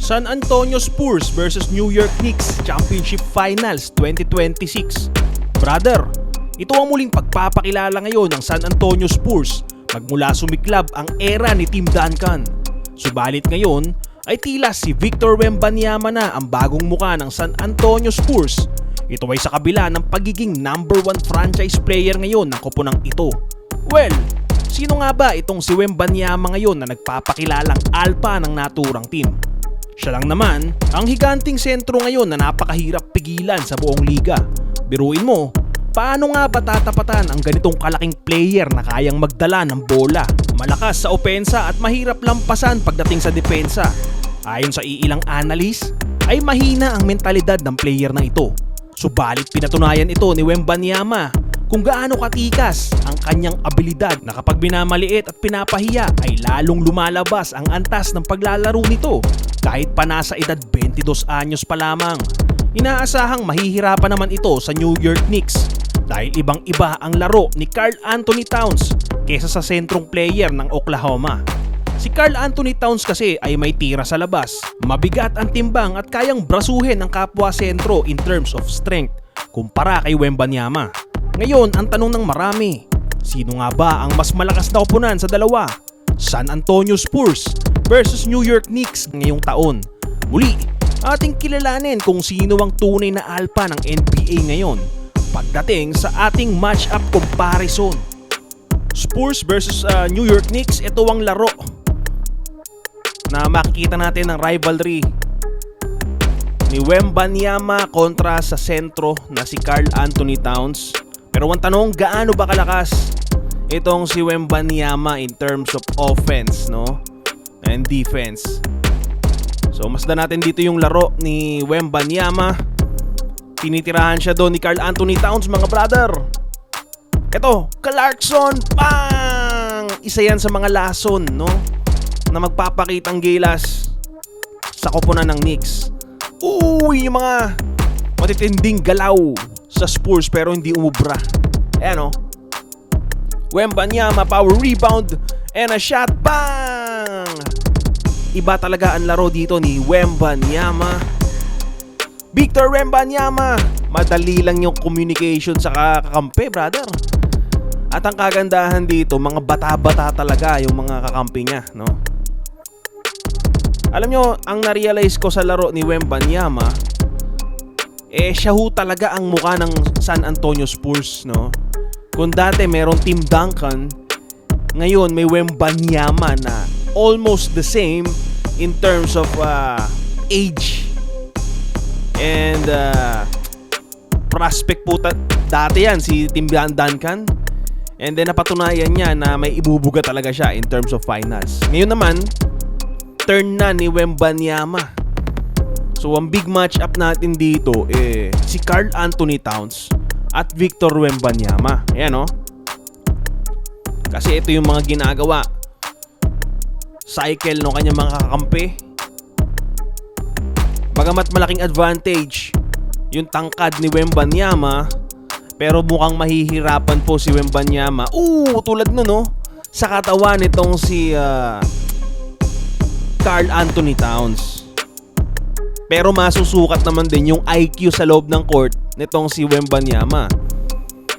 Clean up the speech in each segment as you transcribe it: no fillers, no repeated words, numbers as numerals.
San Antonio Spurs versus New York Knicks Championship Finals 2026. Brother, ito ang muling pagpapakilala ngayon ng San Antonio Spurs magmula sumiklab ang era ni Tim Duncan. Subalit ngayon ay tila si Victor Wembanyama na ang bagong muka ng San Antonio Spurs. Ito ay sa kabila ng pagiging number 1 franchise player ngayon ng koponang ito. Well, sino nga ba itong si Wembanyama ngayon na nagpapakilalang alpha ng naturang team? Siya lang naman ang higanting sentro ngayon na napakahirap pigilan sa buong liga. Biruin mo, paano nga ba tatapatan ang ganitong kalaking player na kayang magdala ng bola, malakas sa opensa at mahirap lampasan pagdating sa depensa? Ayon sa iilang analyst, ay mahina ang mentalidad ng player na ito. Subalit pinatunayan ito ni Wembanyama kung gaano katikas ang kanyang abilidad na kapag binamaliit at pinapahiya ay lalong lumalabas ang antas ng paglalaro nito kahit pa nasa edad 22 anyos pa lamang. Inaasahang mahihirapan naman ito sa New York Knicks dahil ibang-iba ang laro ni Karl Anthony Towns kesa sa sentrong player ng Oklahoma. Si Karl Anthony Towns kasi ay may tira sa labas, mabigat ang timbang at kayang brasuhin ang kapwa sentro in terms of strength kumpara kay Wembanyama. Ngayon, ang tanong ng marami, sino nga ba ang mas malakas na koponan sa dalawa? San Antonio Spurs versus New York Knicks ngayong taon. Muli, ating kilalanin kung sino ang tunay na alpha ng NBA ngayon pagdating sa ating match-up comparison. Spurs versus New York Knicks, ito ang laro na makikita natin ng rivalry ni Wembanyama kontra sa sentro na si Karl Anthony Towns. Pero ang tanong, gaano ba kalakas itong si Wembanyama in terms of offense, no? And defense. So masdan natin dito yung laro ni Wembanyama. Tinitirahan siya doon ni Karl Anthony Towns, mga brother. Ito, Clarkson, bang! Isa yan sa mga lason, no? Na magpapakitang gilas sa koponan ng Knicks. Uy, yung mga matitinding galaw sa Spurs pero hindi umubra. Ayan, no? Wembanyama, power rebound and a shot, bang! Iba talaga ang laro dito ni Wembanyama. Victor Wembanyama, madali lang yung communication sa kakampi, brother. At ang kagandahan dito, mga bata-bata talaga yung mga kakampi niya, no? Alam nyo, ang na-realize ko sa laro ni Wembanyama, siya ho talaga ang mukha ng San Antonio Spurs, no? Kung dati merong Tim Duncan, ngayon may Wembanyama na almost the same in terms of age and prospect po. Dati yan si Tim Duncan, and then napatunayan niya na may ibubuga talaga siya in terms of finals. Ngayon naman, turn na ni Wembanyama. So ang big match up natin dito si Karl Anthony Towns at Victor Wembanyama. Ayan, no? Kasi ito yung mga ginagawa cycle no kanyang mga kakampi. Bagamat malaking advantage yung tangkad ni Wembanyama, pero mukhang mahihirapan po si Wembanyama. Tulad no, no? Sa katawan nitong si Karl Anthony Towns. Pero masusukat naman din yung IQ sa loob ng court nitong si Wembanyama.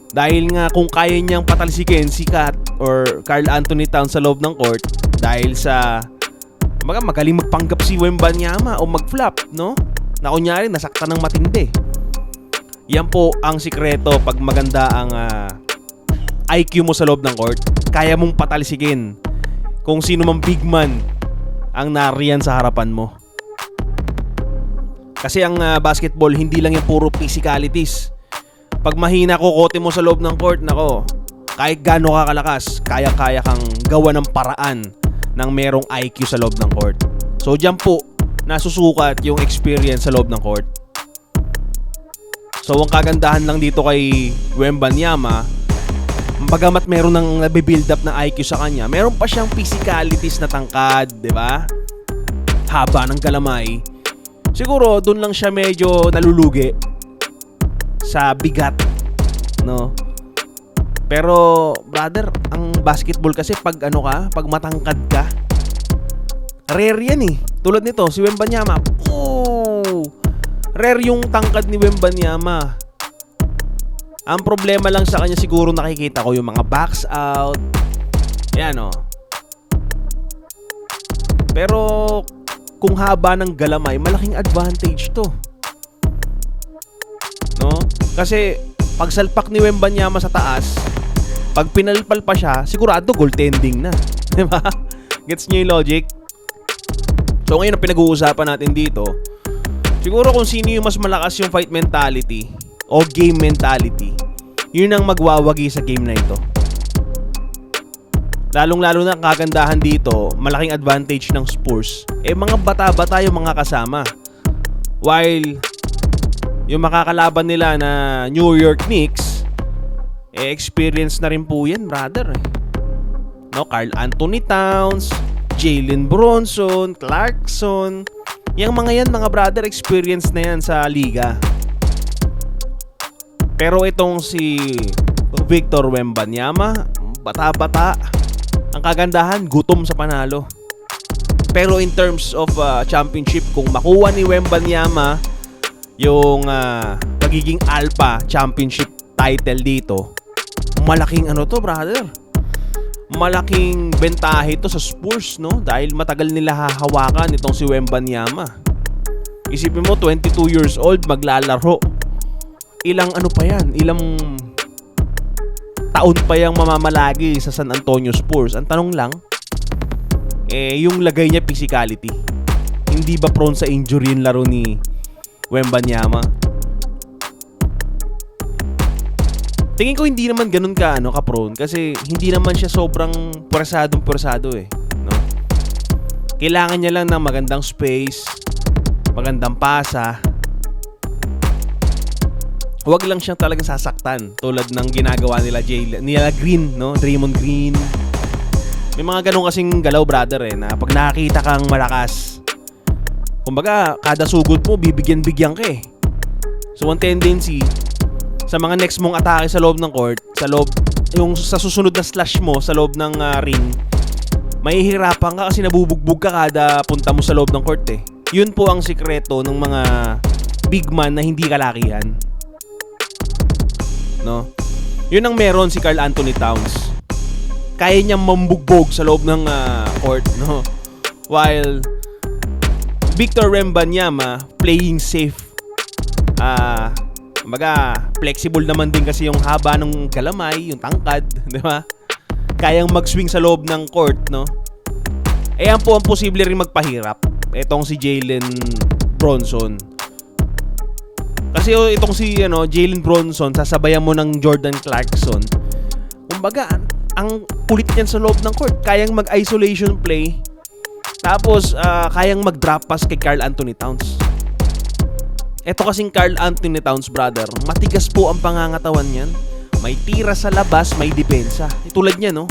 Dahil nga kung kaya niyang patalsikin si Kat or Karl Anthony Towns sa loob ng court dahil sa magaling magpanggap si Wembanyama o mag-flop, no? Na kunyari nasaktan ng matindi. Yan po ang sikreto pag maganda ang IQ mo sa loob ng court. Kaya mong patalsikin kung sino mang big man ang nariyan sa harapan mo. Kasi ang basketball, hindi lang yung puro physicalities. Pag mahina kokote mo sa loob ng court, nako, kahit gaano ka kalakas, kaya-kaya kang gawa ng paraan ng merong IQ sa loob ng court. So dyan po, nasusukat yung experience sa loob ng court. So ang kagandahan lang dito kay Wembanyama, bagamat meron ng nabibuild up na IQ sa kanya, meron pa siyang physicalities na tangkad, di ba? Haba ng galamay. Siguro doon lang siya medyo nalulugi sa bigat, no? Pero brother, ang basketball kasi pag pag matangkad ka, Rare yan eh. Tulad nito, si Wembanyama. Oh! Rare yung tangkad ni Wembanyama. Ang problema lang sa kanya siguro nakikita ko yung mga backs out. Yan oh. Pero kung haba ng galamay, malaking advantage to. No? Kasi pag salpak ni Wembanyama sa taas, pag pinalpal pa siya, sigurado goaltending na. Diba? Gets nyo yung logic? So ngayon ang pinag-uusapan natin dito, siguro kung sino yung mas malakas yung fight mentality o game mentality, yun ang magwawagi sa game na ito. Lalong-lalo na ang kagandahan dito, malaking advantage ng Spurs, mga bata-bata yung mga kasama. While yung makakalaban nila na New York Knicks, experience na rin po yan, brother. No, Karl Anthony Towns, Jalen Bronson, Clarkson, yung mga yan, mga brother, experience na yan sa liga. Pero itong si Victor Wembanyama, bata-bata. Ang kagandahan, gutom sa panalo. Pero in terms of championship, kung makuha ni Wembanyama yung pagiging alpha championship title dito, malaking ano to, brother. Malaking bentahe to sa Spurs, no? Dahil matagal nila hahawakan itong si Wembanyama. Isipin mo, 22 years old, maglalaro. Ilang ano pa yan? Ilang taon pa yang mamamalagi sa San Antonio Spurs. Ang tanong lang, yung lagay niya physicality. Hindi ba prone sa injury yung laro ni Wembanyama? Tingin ko hindi naman ganun ka prone kasi hindi naman siya sobrang pwersadong no? Kailangan niya lang ng magandang space, magandang pasa. Huwag lang siyang talagang sasaktan tulad ng ginagawa nila Green, no? Draymond Green. May mga ganun kasing galaw, brother, na pag nakakita kang malakas, kumbaga kada sugod mo bibigyan-bigyan ka eh. So ang tendency sa mga next mong atake sa loob ng court, yung sa susunod na slash mo sa loob ng ring, mahihirapan ka kasi nabubugbog ka kada punta mo sa loob ng court eh. Yun po ang sikreto ng mga big man na hindi kalakihan. No? Yun ang meron si Karl Anthony Towns. Kaya niyang mambugbog sa loob ng court, no? While Victor Wembanyama playing safe. Flexible naman din kasi yung haba ng galamay, yung tangkad, di ba? Kayang mag-swing sa loob ng court, no? Yan po ang posible rin magpahirap. Etong si Jalen Bronson. Kasi itong si Jalen Bronson, sasabayan mo ng Jordan Clarkson. Kumbaga, ang kulit niyan sa loob ng court. Kayang mag-isolation play. Tapos, kayang mag-drop pass kay Karl Anthony Towns. Ito kasing Karl Anthony Towns, brother, matigas po ang pangangatawan niyan. May tira sa labas, may depensa. Tulad niya, no?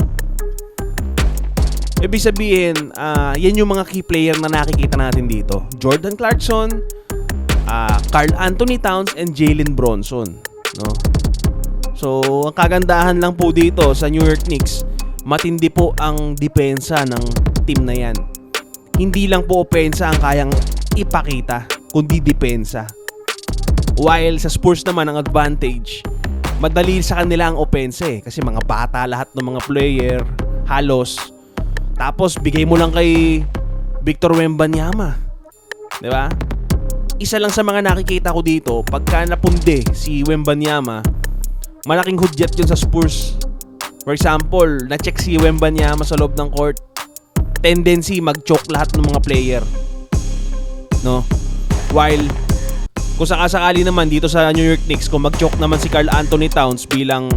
Ibig sabihin, yan yung mga key player na nakikita natin dito. Jordan Clarkson, Karl Anthony Towns, and Jalen Bronson, no? So, ang kagandahan lang po dito sa New York Knicks, matindi po ang depensa ng team na yan. Hindi lang po opensa ang kayang ipakita, kundi depensa. While sa Spurs naman ang advantage, madali sa kanila ang opensa kasi mga bata lahat ng mga player, halos. Tapos bigay mo lang kay Victor Wembanyama, di ba? Isa lang sa mga nakikita ko dito, pagka napunde si Wembanyama, malaking hudyat yun sa Spurs. For example, na-check si Wembanyama sa loob ng court, tendency mag-choke lahat ng mga player, no? While kung sakasakali naman dito sa New York Knicks, kung mag-choke naman si Karl Anthony Towns bilang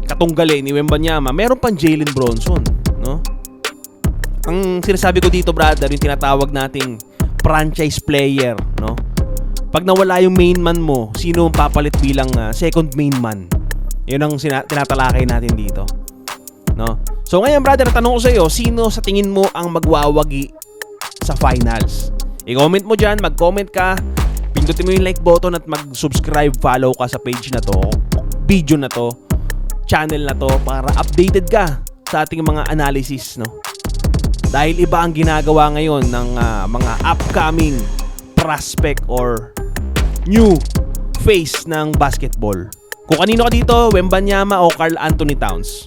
katunggali ni Wembanyama, meron pang Jalen Bronson, no? Ang sinasabi ko dito, brother, yung tinatawag nating franchise player, no? Pag nawala yung main man mo, sino ang papalit bilang second main man? Yun ang tinatalakay natin dito, no? So ngayon, brother, tanong ko sa iyo, sino sa tingin mo ang magwawagi sa finals? I-comment mo dyan, mag-comment ka, pindutin mo yung like button at mag-subscribe, follow ka sa page na to, video na to, channel na to, para updated ka sa ating mga analysis, no? Dahil iba ang ginagawa ngayon ng mga upcoming prospect or new face ng basketball. Kung kanino ka dito, Wembanyama o Karl Anthony Towns?